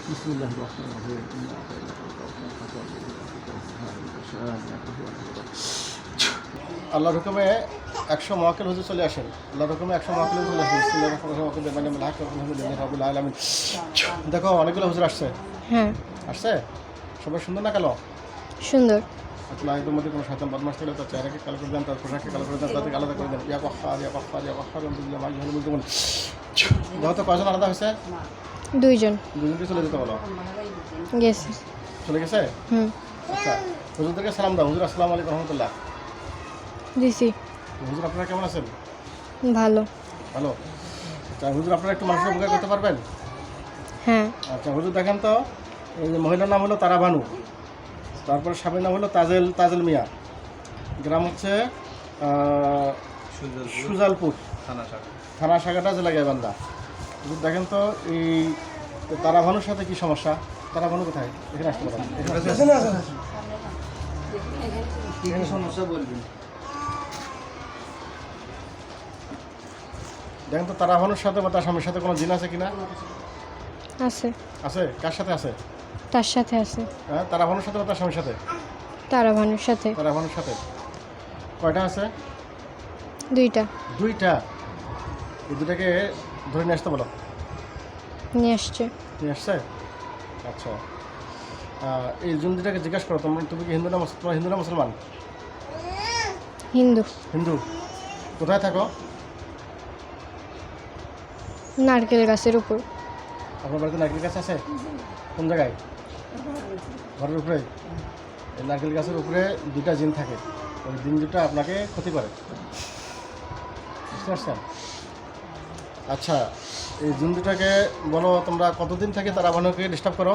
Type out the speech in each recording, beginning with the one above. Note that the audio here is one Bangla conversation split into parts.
বিসমিল্লাহির রহমানির রহিম। ইন্না আতাইনাকাল কাউসার ফাসাল্লি লিরাব্বিকা ওয়ানহার। আল্লাহর হুকুমে 100 মওয়াক্কিল হুজুর চলে আসেন। আল্লাহর হুকুমে 100 মওয়াক্কিল হুজুর চলে আসেন। বিসমিল্লাহির রহমানির রহিম। মানে হক আলহামদুলিল্লাহি রাব্বিল আলামিন। দেখো অনেকগুলো হুজুর আসছে। হ্যাঁ, আসছে সবাই সুন্দর না কালো? সুন্দর। আসলে এদের মধ্যে কোনো শয়তান বদমাশ থাকলে তার চেহারাকে কালো করে দেন, তার পোশাককে কালো করে দেন, তাদেরকে আলাদা করে দেন। ইয়া কফার ইয়া কফার ইয়া কফার আলহামদুলিল্লাহ মাই ভালো বলতে বলেন। দেখো তো কয়জন আলাদা হয়েছে? 2 জন দুজনকে চলে যেতে বলো। গেছে। চলে গেছে? হুম, আচ্ছা, হুজুরদেরকে সালাম দাও। হুজুর আসসালামু আলাইকুম রহমতুল্লাহ। দিছি। হুজুর আপনারা কেমন আছেন? ভালো। ভালো। আচ্ছা হুজুর আপনারা একটু মানুষের উপকার করতে পারবেন? হ্যাঁ, আচ্ছা হুজুর দেখেন তো, এই যে মহিলার নাম হলো তারা বানু, তারপরে স্বামীর নাম হলো তাজেল মিয়া, গ্রাম হচ্ছে সুজালপুর, থানা সাগাটা, জেলা গাইবান্ধা। হুজুর দেখেন তো, এই তারা ভানুর সাথে কি সমস্যা? তারা ভানু কোথায়? এখানে আসতে পারেন। এখানে সমস্যা বলবেন। দেখেন তো তারা ভানুর সাথে বা তার স্বামীর সাথে কোনো জিন আছে কিনা? আছে। আছে? কার সাথে আছে? তার সাথে আছে। হ্যাঁ, তারা ভানুর সাথে বা তার স্বামীর সাথে? তারা ভানুর সাথে। তারা ভানুর সাথে। কয়টা আছে? 2টা। 2টা। এই দুটাকে ধরে নিয়ে আসতে বলো। নিয়ে আসছে। নিয়ে আসছে? আচ্ছা, এই জুন দুটাকে জিজ্ঞাসা করো, তুমি কি হিন্দু না তোমার হিন্দু না মুসলমান? হিন্দু। হিন্দু। কোথায় থাকো? নারকেল গাছের উপর। আপনার বাড়িতে নারকেল গাছ আছে? কোন জায়গায়? ঘরের উপরে? এই নারকেল গাছের উপরে 2টা জিন থাকে। ওই জিন দুটো আপনাকে ক্ষতি করে, বুঝতে পারছেন? আচ্ছা, এই জিন দুটাকে বলো তোমরা কতদিন থেকে তারা বানুকে ডিস্টার্ব করো?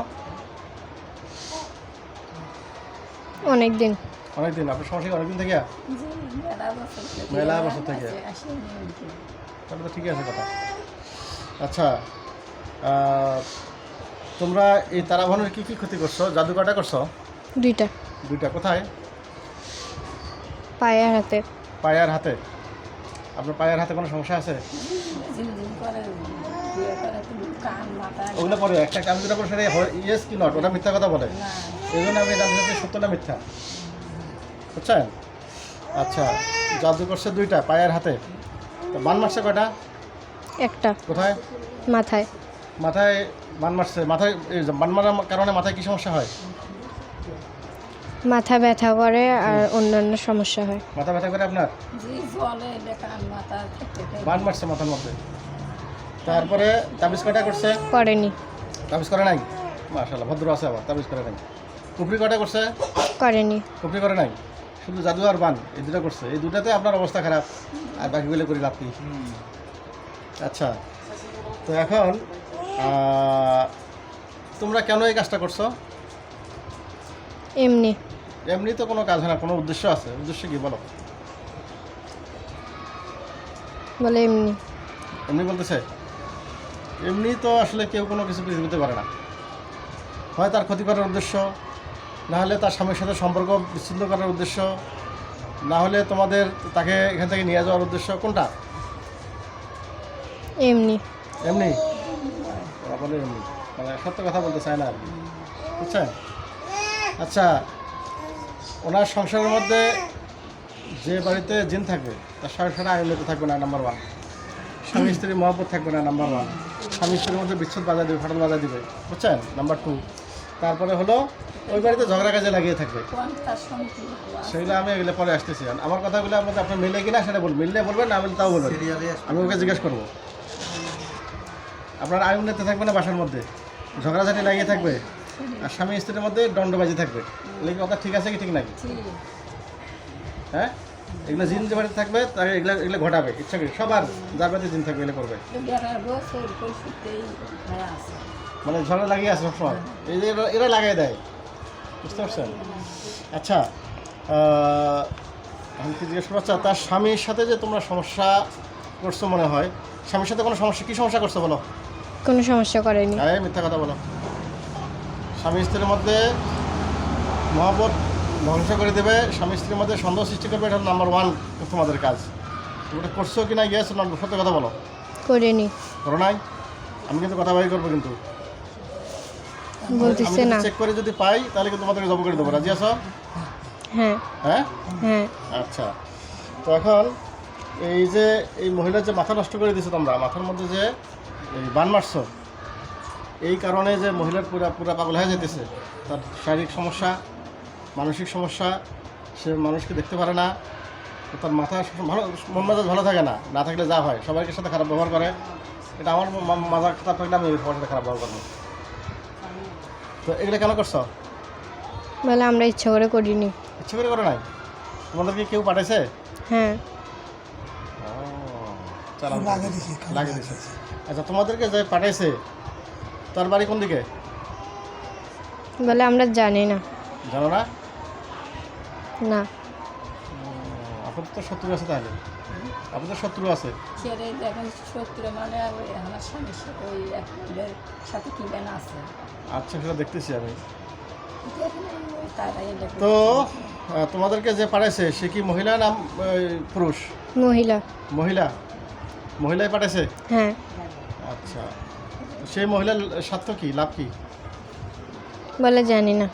অনেক দিন। অনেকদিন। আপনার সমস্যা অনেকদিন থেকে? মেলা বছর থেকে। তাহলে তো ঠিকই আছে কথা। আচ্ছা, তোমরা এই তারা ভানুর কী কী ক্ষতি করছো? জাদু কয়টা করছো? 2টা। 2টা। কোথায়? পায়ে আর হাতে। পায়ে আর হাতে। আপনার পায়ে আর হাতে কোনো সমস্যা আছে? ওগুলো পরে একটা কাজ যেটা করে সেটা ইয়েস কি নট, ওটা মিথ্যা কথা বলে। এই জন্য আমি জানতে চাচ্ছি সত্য না মিথ্যা, বুঝছেন? আচ্ছা, জাদু করছে 2টা পায়ে আর হাতে। বান মারছে কয়টা? একটা। কোথায়? মাথায়। মাথায় বান মারছে। মাথায় এই বান মারার কারণে মাথায় কি সমস্যা হয়? মাথা ব্যথা করে আর অন্যান্য সমস্যা হয়। মাথা ব্যথা করে আপনার? বান মারছে মাথার মধ্যে। তারপরে তাবিজ কয়টা করছে? করেনি। তাবিজ করে নাই? মাশাআল্লাহ, ভদ্র আছে। আবার তাবিজ করে নাই। কুফরি কয়টা করছে? করেনি। কুফরি করে নাই, শুধু জাদু আর বান এই 2টা করছে। এই 2টাতে আপনার অবস্থা খারাপ, আর বাকিগুলো করে লাভ কি? আচ্ছা, তো এখন তোমরা কেন এই কাজটা করছো? এমনি। এমনি তো কোনো কাজ হয় না, কোনো উদ্দেশ্য আছে। উদ্দেশ্য কি বলো? বলে এমনি। এমনি বলতেছে? এমনি তো আসলে কেউ কোনো কিছু পৃথিবীতে পারে না। হয় তার ক্ষতি করার উদ্দেশ্য, না হলে তার স্বামীর সাথে সম্পর্ক বিচ্ছিন্ন করার উদ্দেশ্য, না হলে তোমাদের তাকে এখান থেকে নিয়ে যাওয়ার উদ্দেশ্য। কোনটা? এমনি। এমনি। ওরা বলে এমনি, মানে সত্য কথা বলতে চায় না আর কি, বুঝছেন? আচ্ছা, ওনার সংসারের মধ্যে যে বাড়িতে জিন থাকবে তার সংসারে আয়ুর্বেদ থাকবে না, নাম্বার 1। স্বামী স্ত্রীর মহব্বত থাকবে না, নাম্বার 1। স্বামী স্ত্রীর মধ্যে বিচ্ছেদ বাজা দিবে, ফাটল বাজা দিবে, বুঝছেন? নাম্বার 2। তারপরে হলো ওই বাড়িতে ঝগড়া কাজে লাগিয়ে থাকবে। সেগুলো আমি এগুলো পরে আসতেছি। আমার কথাগুলোর মধ্যে আপনার মিলে কিনা সেটা বলবেন। মিললে বলবেন, না মিললে তাও বলবেন। আমি ওকে জিজ্ঞেস করবো। আপনার আয়ুর্বেদে থাকবে না, বাসার মধ্যে ঝগড়াঝাটি লাগিয়ে থাকবে, আর স্বামী স্ত্রীর মধ্যে দণ্ডবাজি থাকবে। এগুলো কি কথা ঠিক আছে কি ঠিক নাকি? হ্যাঁ, এগুলো জিন যে বাড়িতে থাকবে তাকে এগুলো ঘটাবে ইচ্ছা করি। সবার যার বাড়িতে জিন থাকবে এগুলো করবে, মানে ঝগড়া লাগিয়ে আছে সবসময়। এই যে এরা লাগাই দেয়, বুঝতে পারছেন? আচ্ছা, আমি কি জিজ্ঞেস করছি, তার স্বামীর সাথে যে তোমরা সমস্যা করছো মনে হয়, স্বামীর সাথে কোনো সমস্যা, কী সমস্যা করছো বলো? কোনো সমস্যা করেনি। হ্যাঁ, মিথ্যা কথা বলো। স্বামী স্ত্রীর মধ্যে মহব্বত ধ্বংস করে দেবে, স্বামী স্ত্রীর মধ্যে সন্দেহ সৃষ্টি করবে, এটা নাম্বার 1 তোমাদের কাজ। তুমি এটা করছো কি না? ইয়েস না, সত্য কথা বলো। করিনি। করো নাই? আমি কিন্তু কথা বাই করবো কিন্তু। বলতেছে না। চেক করে যদি পাই তাহলে কিন্তু তোমাদেরকে জব করে দেবো, রাজি আছো? হ্যাঁ হ্যাঁ হ্যাঁ। আচ্ছা, তো এখন এই যে এই মহিলার যে মাথা নষ্ট করে দিছো তোমরা, মাথার মধ্যে যে এই বান মারছো, এই কারণে যে মহিলার পুরা পাগল হয়ে যেতেছে, তার শারীরিক সমস্যা, মানসিক সমস্যা, সে মানুষকে দেখতে পারে না, তার মাথা ভালো, মন মেজাজ ভালো থাকে না, না থাকলে যা হয় সবাইকে সাথে খারাপ ব্যবহার করে। এটা আমার মাথা খারাপ থাকলে আমি সবার সাথে খারাপ ব্যবহার করবো। তো এগুলো কেন করছো? বলে আমরা ইচ্ছা করে করিনি। ইচ্ছে করে করো নাই? তোমাদেরকে কেউ পাঠাইছে? হ্যাঁ। চালান লাগিয়ে দিছে। আচ্ছা, তোমাদেরকে যে পাঠাইছে তার বাড়ি কোন দিকে? বলে আমরা জানি না। জানো না? না। আপনাদের তো শত্রু আছে, তাহলে আপনাদের শত্রু আছে। ছেড়ে দেখেন শত্রু মানে ওই আমার স্বামীর সাথে ওই এক মেয়ের সাথে কি বেন আছে। আচ্ছা, সেটা দেখতেছি আমি। দেখেন ওই তারাই তো তোমাদেরকে যে পাঠাইছে সে কি মহিলা না পুরুষ? মহিলা। মহিলা, মহিলাই পাঠাইছে? হ্যাঁ। আচ্ছা, সেই মহিলার স্বার্থ কি, লাভ কি? বলে জানি না।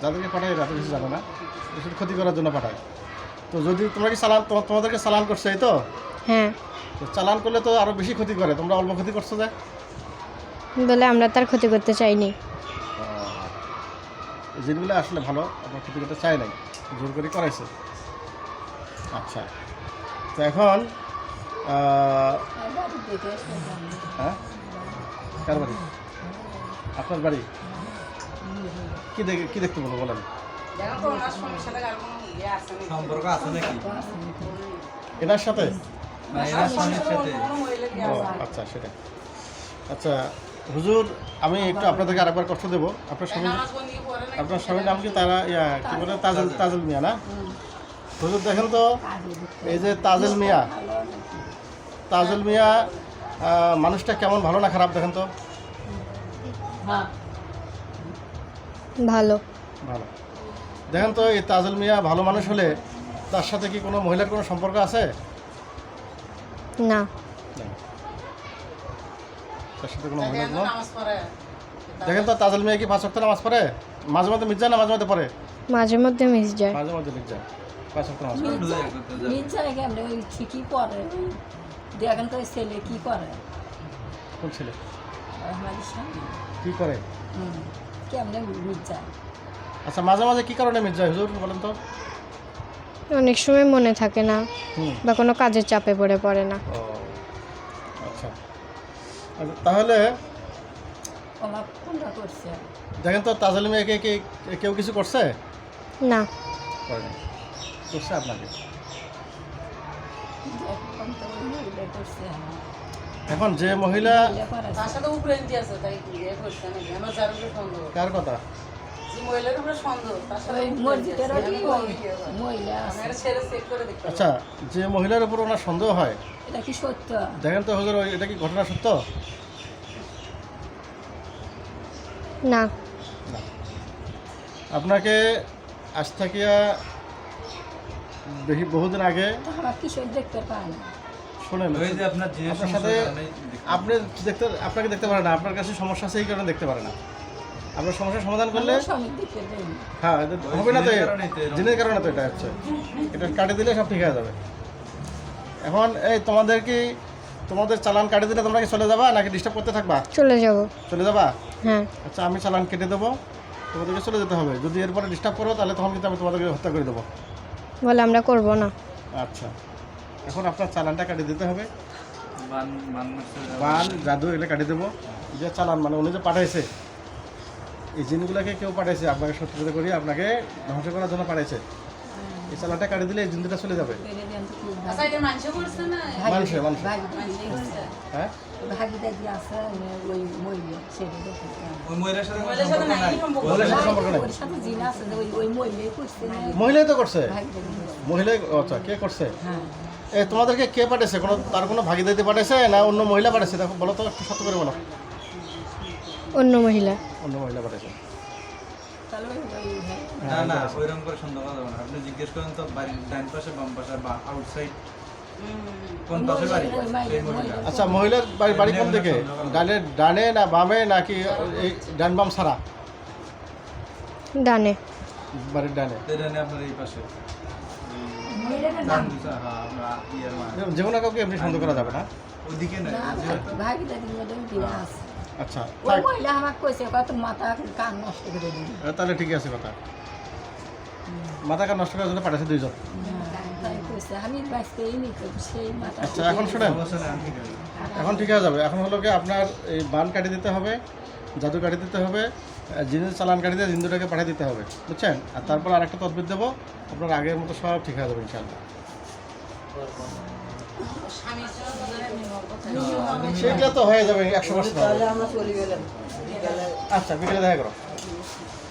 যাদেরকে পাঠায় এত কিছু জানে না, শুধু ক্ষতি করার জন্য পাঠায়। তো যদি তোমরা কি চালান, তোমাদেরকে চালান করছে, এই তো? হ্যাঁ। তো চালান করলে তো আরও বেশি ক্ষতি করে, তোমরা অল্প ক্ষতি করছো যে। বলে আমরা তার ক্ষতি করতে চাইনি। এই জিনিসগুলো আসলে ভালো, আপনার ক্ষতি করতে চাই নাই, জোর করে করাইছে। আচ্ছা, তো এখন দেখে হ্যাঁ, কার বাড়ি? আপনার বাড়ি? কি দেখতে বলো, বলেন। সম্পর্ক আছে নাকি এনার সাথে? এনার স্বামীর সাথে? ও আচ্ছা, সেটা। আচ্ছা হুজুর, আমি একটু আপনাদেরকে আরেকবার কষ্ট দেবো। আপনার স্বামীর নাম কি? তারা কি বলে, তাজেল মিয়া না? হুজুর দেখেন তো, এই যে তাজেল মিয়া মানুষটা কেমন, ভালো না খারাপ দেখেন তো? ভালো। ভালো। দেখেন তো, এই তাজেল মিয়া ভালো মানুষ হলে তার সাথে কি কোনো মহিলার কোনো সম্পর্ক আছে? না। তার সাথে কোনো মহিলার কোনো। দেখেন তো, তাজেল মিয়া কি 5 ওয়াক্ত নামাজ পড়ে? মাঝে মধ্যে মিস যায় না? মাঝে মধ্যে পড়ে? মাঝে মধ্যে মিস যায়। মাঝে মধ্যে মিস যায়, 5 ওয়াক্ত নামাজ পড়ে। নিজ জায়গায় আমরা ওই ঠিকই করে দেখেন তো ওই ছেলে কি করে কোন ছেলে আমাদের স্বামী কি করে? কেমনে নিজ যায়। আচ্ছা, মাঝে মাঝে কি কারণে মিস যায় হুজুর, বলেন তো? অনেক সময় মনে থাকে না, হুম। বা কোনো কাজের চাপে পড়ে না। ও আচ্ছা, তাহলে ওলা কোনটা করছে দেখেন তো, তাজেল মিয়াকে কেউ কিছু করছে? না। করেনি। করছে আপনাকে? এখন তো ওই মহিলা করছে এখন যে মহিলা, মহিলা করেছে। তার সাথে উপরেন্টি আছে, তাই বিয়ে করছে নাকি আমার যার উপরে সন্দেহ, কার কথা? যে মহিলার উপরে সন্দেহ তার সাথে ওই মসজিদের ওই মহিলা আছে। আমি ছেড়ে চেক করে দেখতে আচ্ছা, যে মহিলার উপর ওনার সন্দেহ হয়, এটা কি সত্য? দেখেন তো হুজুর, এটা কি ঘটনা সত্য? না। না। আপনাকে আজ থেকে বহুদিন আগে, তো আমার কিশোর দেখতে পায় না। শোনেন, ওই যে আপনার জিনিস আপনার সাথে আপনাকে দেখতে পারে না, আপনার কাছে সমস্যা আছে, এই কারণে দেখতে পারে না। আপনার সমস্যার সমাধান করলে, আমার স্বামী দেখতে দেয়নি। হ্যাঁ, এটা হবে না তো, জিনের কারণেই তো এরকম। জিনের কারণে তো এটা হচ্ছে। এটা কাটে দিলে সব ঠিক হয়ে যাবে। এখন এই তোমাদের চালান কাটে দিলে তোমরা কি চলে যাবা নাকি ডিস্টার্ব করতে থাকবা? চলে যাব। চলে যাবা? হ্যাঁ। আচ্ছা, আমি চালান কেটে দেবো, তোমাদেরকে চলে যেতে হবে। যদি এরপরে ডিস্টার্ব করো তাহলে তখন কিন্তু আমি তোমাদেরকে হত্যা করে দেবো। বলে আমরা করব না। আচ্ছা, এখন আপনার চালানটা কাটিয়ে দিতে হবে। মানছে বান, জাদু এগুলো কাটিয়ে দেবো। যে চালান মানে উনি যে পাঠাইছে, এই জিনগুলোকে কেউ পাঠাইছে আপনাকে শত্রুতা করিয়ে আপনাকে ধ্বংস করার জন্য পাঠাইছে। এই চালানটা কাটিয়ে দিলে এই জিনটা চলে যাবে। বেড়ে দেন তো খুব আচ্ছা, এটা মানুষ করছে না? মানুষে মানুষই করছে। হ্যাঁ, ভাগিদারি আছে ওই মহিলা ছেলে দেখতে ওই মহিলার সাথে কোনো মহিলার সাথে সম্পর্ক নাই। নাই সম্পর্ক। মহিলার সাথে সম্পর্ক নেই। ওর সাথে জিনা আছে যে ওই মহিলাই করছে না মহিলাই তো করছে। ভাগিদারি করছে। মহিলাই, আচ্ছা, কে করছে? হ্যাঁ তোমাদেরকে কে পাঠাইছে? তার কোনো ভাগিদারিতে পাঠাইছে না অন্য মহিলা পাঠাইছে? দেখো, বলো তো, একটু সত্য করে বলো। অন্য মহিলা। অন্য মহিলা পাঠাইছে। তাহলে না না, ওইরকম করে সন্দেহ করা যাবে না। আপনি জিজ্ঞেস করেন তো বাড়ির ডান পাশে, বাম পাশে বা আউটসাইড কোন পাশে বাড়ি ওই মাইলের সেই মহিলা মহিলা। আচ্ছা মহিলার বাড়ি কোন দিকে ডানে না বামে নাকি এই ডান বাম ছাড়া ডানে। বাড়ির ডানে এটা নিয়ে আপনার এই পাশে মহিলাটার ডান নাম দিকে, হ্যাঁ আমরা ইয়ার মা যে কোনো কাউকে এমনি সন্দেহ করা যাবে না। ওদিকে না না ভাগিদারির মধ্যে বিয়ে আছে আচ্ছা ওই থাক। মহিলা আমাকে কইছে কত মাথা কান নষ্ট করে দিবি তাহলে ঠিকই আছে কথা। মাথা কান নষ্ট করার জন্য পাঠাচ্ছে দুইজন। তাই কইছে আমি বাঁচতেই নি তো সেই মাথা আচ্ছা এখন শোনেন, সমস্যা নেই, আমি ঠিক আছে। এখন ঠিক হয়ে যাবে। এখন হলো কি আপনার এই বান কাটিয়ে দিতে হবে, জাদু কাটিয়ে দিতে হবে, জিনের চালান কাটিয়ে দিয়ে জিন্দুটাকে পাঠিয়ে দিতে হবে, বুঝছেন? আর তারপর আরেকটা তদবির দেবো, আপনার আগের মতো সব ঠিক হয়ে যাবে ইনশাআল্লাহ। স্বামী ছিল দুজনে মিনিমাম কথা সেটা তো হয়ে যাবে 100%। তাহলে আমরা চলে গেলাম আচ্ছা বিকেলে দেখা করো,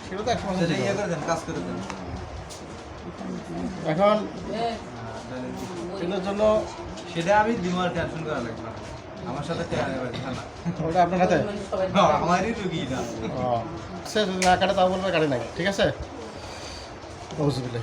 সেটা তো 100% সেটা ঠিক ইয়ে হবে। করে দেন, কাজ করে দেন। এখন হ্যাঁ, দিনের জন্য সেটা আমি দিব আর টেনশন করা লাগবে না। আমার সাথে টেয়ারে বাড়ি না ওটা আপনার হাতে। আমারই রুগী না ও সে যদি না কাটে তাও বলবে কাটে নাই, ঠিক আছে? ওজুবিল্লাহ